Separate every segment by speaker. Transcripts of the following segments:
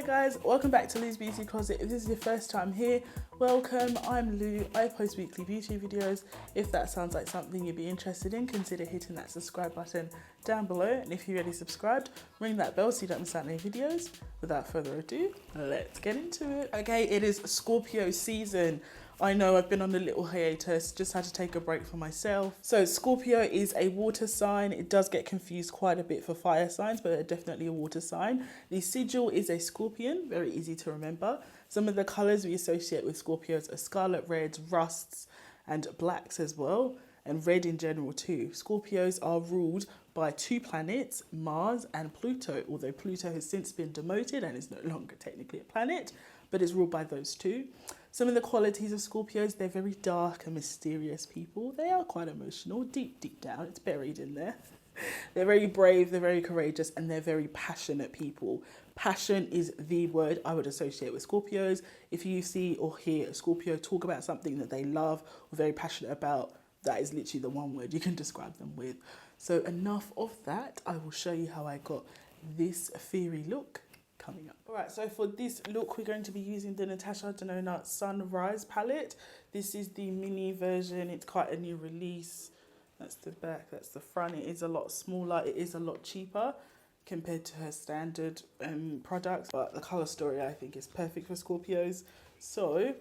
Speaker 1: Hi guys, welcome back to Lou's Beauty Closet. If this is your first time here, welcome. I'm Lou. I post weekly beauty videos. If that sounds like something you'd be interested in, consider hitting that subscribe button down below. And if you're already subscribed, ring that bell so you don't miss out on any videos. Without further ado, let's get into it. Okay, it is Scorpio season. I know I've been on a little hiatus, just had to take a break for myself. So Scorpio is a water sign. It does get confused quite a bit for fire signs, but they're definitely a water sign. The sigil is a scorpion, very easy to remember. Some of the colours we associate with Scorpios are scarlet reds, rusts, and blacks as well, and red in general too. Scorpios are ruled by two planets, Mars and Pluto, although Pluto has since been demoted and is no longer technically a planet, but it's ruled by those two. Some of the qualities of Scorpios, they're very dark and mysterious people. They are quite emotional, deep down, it's buried in there. They're very brave, they're very courageous, and they're very passionate people. Passion is the word I would associate with Scorpios. If you see or hear a Scorpio talk about something that they love or very passionate about, that is literally the one word you can describe them with. So enough of that, I will show you how I got this fairy look coming up. Alright, so for this look, we're going to be using the Natasha Denona Sunrise palette. This is the mini version. It's quite a new release. That's the back, that's the front. It is a lot smaller. It is a lot cheaper compared to her standard products. But the colour story, I think, is perfect for Scorpios. So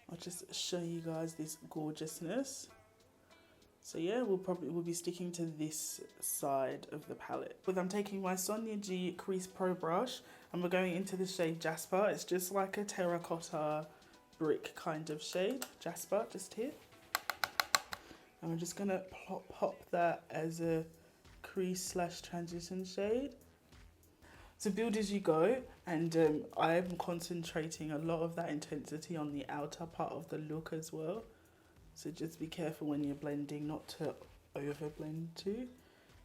Speaker 1: I'll just show you guys this gorgeousness. So yeah, we'll be sticking to this side of the palette. But I'm taking my Sonia G Crease Pro brush and we're going into the shade Jasper. It's just like a terracotta brick kind of shade, Jasper, just here. And I'm just gonna pop that as a crease slash transition shade. So build as you go, and I'm concentrating a lot of that intensity on the outer part of the look as well. So just be careful when you're blending not to over blend too,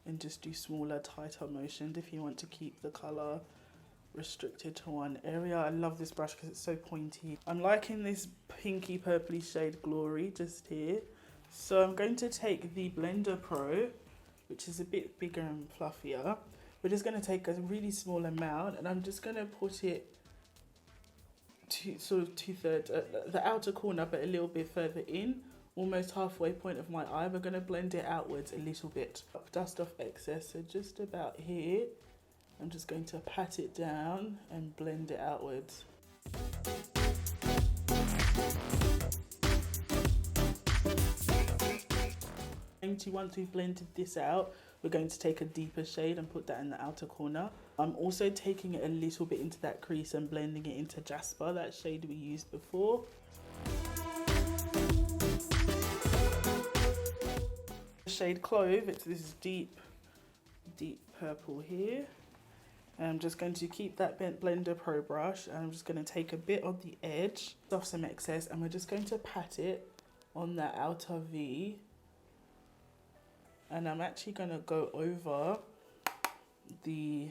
Speaker 1: and just do smaller, tighter motions if you want to keep the colour restricted to one area. I love this brush because it's so pointy. I'm liking this pinky purpley shade Glory just here. So I'm going to take the Blender Pro, which is a bit bigger and fluffier. We're just going to take a really small amount and I'm just going to put it to sort of two-thirds, the outer corner, but a little bit further in, almost halfway point of my eye. We're going to blend it outwards a little bit, dust off excess, so just about here. I'm just going to pat it down and blend it outwards. Once we've blended this out, we're going to take a deeper shade and put that in the outer corner. I'm also taking it a little bit into that crease and blending it into Jasper, that shade we used before. The shade Clove, it's this deep purple here. And I'm just going to keep that Blender Pro brush and I'm just going to take a bit on the edge, off some excess, and we're just going to pat it on that outer V. And I'm actually going to go over the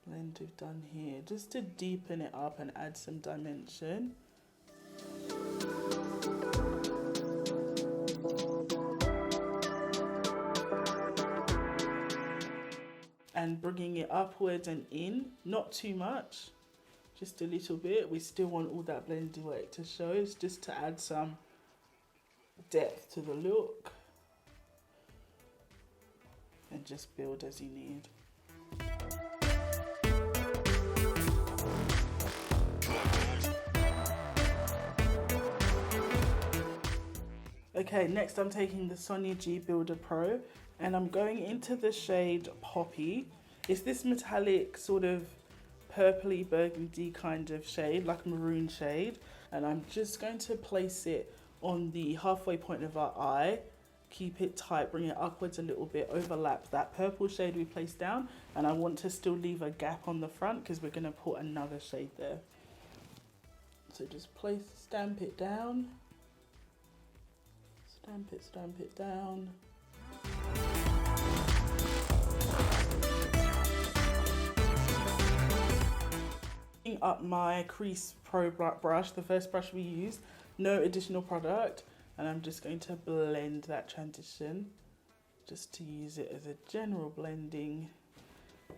Speaker 1: blend we've done here just to deepen it up and add some dimension. And bringing it upwards and in, not too much, just a little bit. We still want all that blending work to show. It's just to add some depth to the look. And just build as you need. Okay, next I'm taking the Sonia G Builder Pro and I'm going into the shade Poppy. It's this metallic sort of purpley burgundy kind of shade, like a maroon shade. And I'm just going to place it on the halfway point of our eye. Keep it tight, bring it upwards a little bit, overlap that purple shade we placed down, and I want to still leave a gap on the front because we're going to put another shade there. So just stamp it down, stamp it down. Picking up my Crease Pro brush, the first brush we used, no additional product. And I'm just going to blend that transition just to use it as a general blending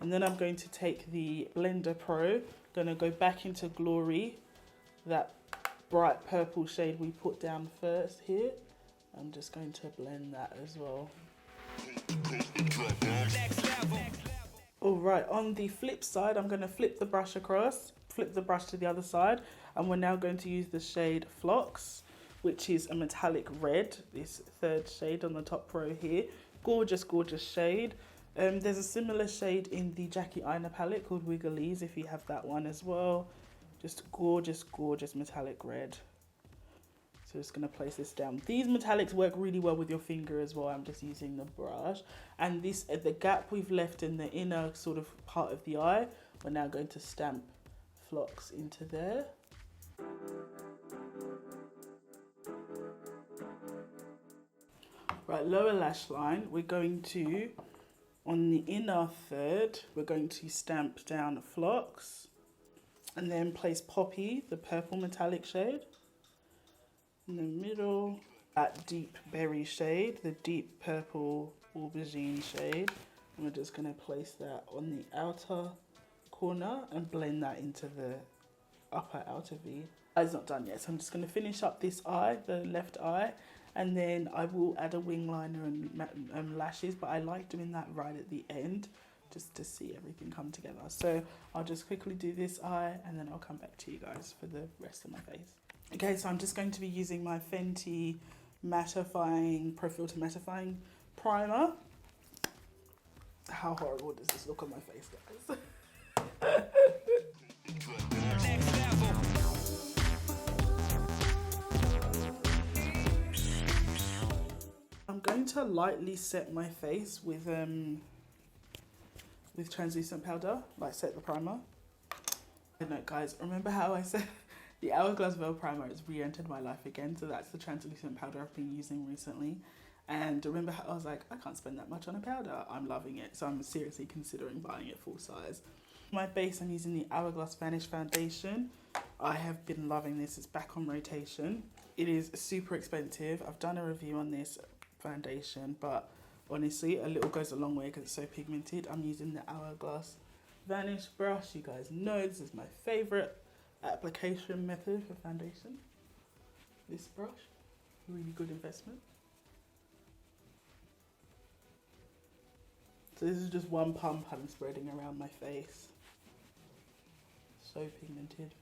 Speaker 1: And then I'm going to take the Blender Pro, gonna go back into Glory, that bright purple shade we put down first here. I'm just going to blend that as well. All right, on the flip side, I'm gonna flip the brush across, flip the brush to the other side, and we're now going to use the shade Phlox, which is a metallic red, this third shade on the top row here. Gorgeous, gorgeous shade. There's a similar shade in the Jackie Aina palette called Wigglies, if you have that one as well. Just gorgeous, gorgeous metallic red. So just gonna place this down. These metallics work really well with your finger as well. I'm just using the brush. And this, the gap we've left in the inner sort of part of the eye, we're now going to stamp Phlox into there. Right, lower lash line, we're going to, on the inner third, we're going to stamp down Phlox, and then place Poppy, the purple metallic shade. In the middle, that deep berry shade, the deep purple aubergine shade. And we're just gonna place that on the outer corner and blend that into the upper outer V. It's not done yet, so I'm just gonna finish up this eye, the left eye, and then I will add a wing liner and lashes, but I like doing that right at the end, just to see everything come together. So I'll just quickly do this eye, and then I'll come back to you guys for the rest of my face. Okay, so I'm just going to be using my Fenty Mattifying, Pro Filter Mattifying Primer. How horrible does this look on my face, guys? I'm going to lightly set my face with translucent powder, like set the primer. I know, guys, remember how I said the Hourglass Veil Primer has re-entered my life again, so that's the translucent powder I've been using recently. And remember how I was like, I can't spend that much on a powder. I'm loving it, so I'm seriously considering buying it full size. My base, I'm using the Hourglass Vanish Foundation. I have been loving this, it's back on rotation. It is super expensive. I've done a review on this foundation, but honestly, a little goes a long way because it's so pigmented. I'm using the Hourglass Vanish brush. You guys know this is my favorite application method for foundation. This brush, really good investment. So this is just one pump I'm spreading around my face. So pigmented.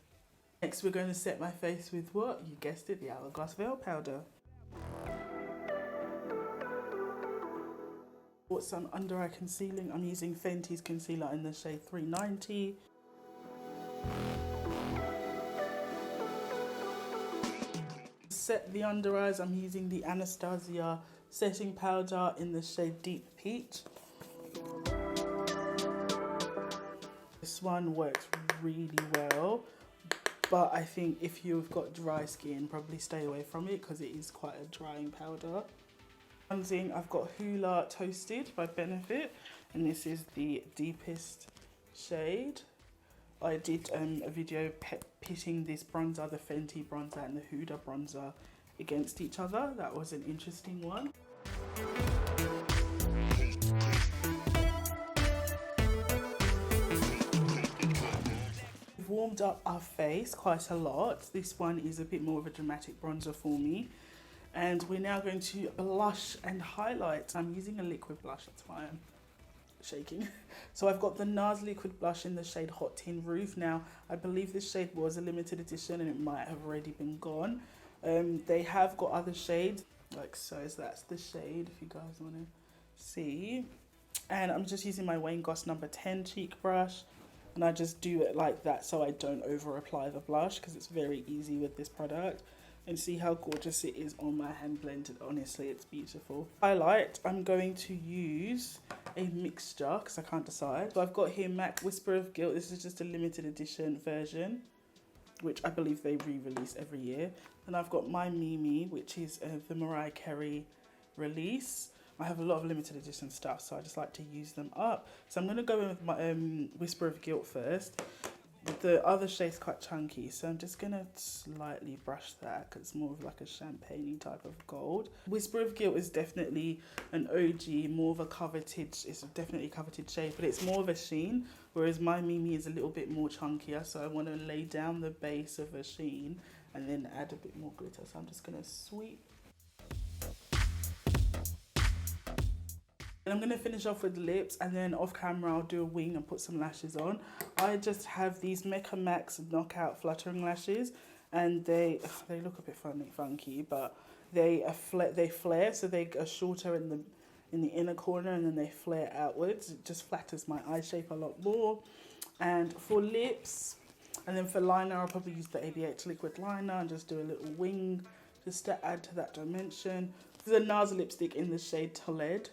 Speaker 1: Next we're going to set my face with what? You guessed it, the Hourglass Veil Powder. Bought some under eye concealing. I'm using Fenty's concealer in the shade 390. Set the under eyes, I'm using the Anastasia setting powder in the shade Deep Peach. This one works really well, but I think if you've got dry skin, probably stay away from it because it is quite a drying powder. Bronzing, I've got Hoola Toasted by Benefit, and this is the deepest shade. I did a video pitting this bronzer, the Fenty bronzer and the Huda bronzer, against each other. That was an interesting one. We've warmed up our face quite a lot. This one is a bit more of a dramatic bronzer for me. And we're now going to blush and highlight. I'm using a liquid blush, that's why I'm shaking. So I've got the NARS liquid blush in the shade Hot Tin Roof. Now, I believe this shade was a limited edition and it might have already been gone. They have got other shades, like so. So that's the shade, if you guys want to see. And I'm just using my Wayne Goss number 10 cheek brush. And I just do it like that so I don't over apply the blush because it's very easy with this product. And see how gorgeous it is on my hand blended. Honestly, it's beautiful. Highlight, I'm going to use a mixture because I can't decide. So I've got here MAC Whisper of Guilt. This is just a limited edition version, which I believe they re-release every year. And I've got my Mimi, which is the Mariah Carey release. I have a lot of limited edition stuff, so I just like to use them up. So I'm going to go in with my Whisper of Guilt first. The other shade's quite chunky, so I'm just gonna slightly brush that because it's more of like a champagne type of gold. Whisper of Guilt is definitely an OG, more of a coveted, it's definitely a coveted shade, but it's more of a sheen, whereas my Mimi is a little bit more chunkier, so I want to lay down the base of a sheen and then add a bit more glitter. So I'm just gonna sweep. And I'm going to finish off with the lips, and then off camera I'll do a wing and put some lashes on. I just have these Mecca Max Knockout Fluttering Lashes, and they look a bit funky, but they flare, so they are shorter in the inner corner, and then they flare outwards. It just flatters my eye shape a lot more. And for lips, and then for liner, I'll probably use the ABH Liquid Liner and just do a little wing just to add to that dimension. This is a NARS lipstick in the shade Tolede.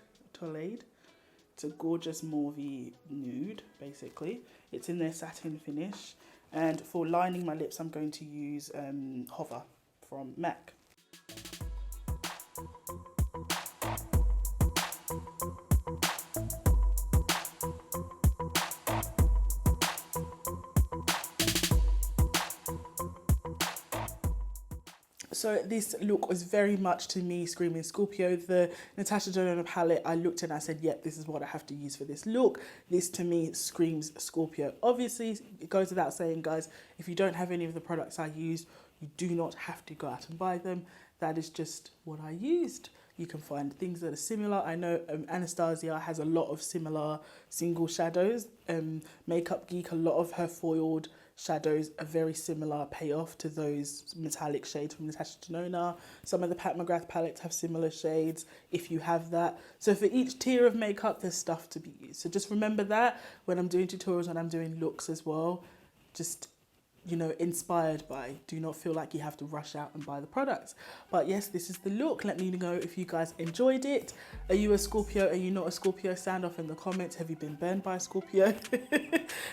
Speaker 1: It's a gorgeous mauvey nude, basically. It's in their satin finish. And for lining my lips, I'm going to use Hover from MAC. So this look was very much to me screaming Scorpio. The Natasha Denona palette, I looked at and I said, yep, this is what I have to use for this look. This to me screams Scorpio. Obviously, it goes without saying, guys, if you don't have any of the products I used, you do not have to go out and buy them. That is just what I used. You can find things that are similar. I know Anastasia has a lot of similar single shadows. Makeup Geek, a lot of her foiled shadows are very similar payoff to those metallic shades from Natasha Denona. Some of the Pat McGrath palettes have similar shades if you have that. So for each tier of makeup, there's stuff to be used. So just remember that when I'm doing tutorials and I'm doing looks as well. Just, you know, inspired by. Do not feel like you have to rush out and buy the products. But yes, this is the look. Let me know if you guys enjoyed it. Are you a Scorpio? Are you not a Scorpio? Sound off in the comments. Have you been burned by a Scorpio?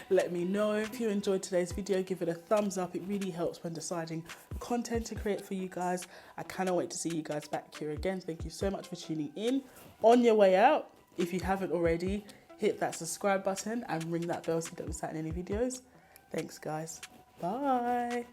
Speaker 1: Let me know. If you enjoyed today's video, give it a thumbs up. It really helps when deciding content to create for you guys. I cannot wait to see you guys back here again. Thank you so much for tuning in. On your way out, if you haven't already, hit that subscribe button and ring that bell so you don't miss out on any videos. Thanks, guys. Bye.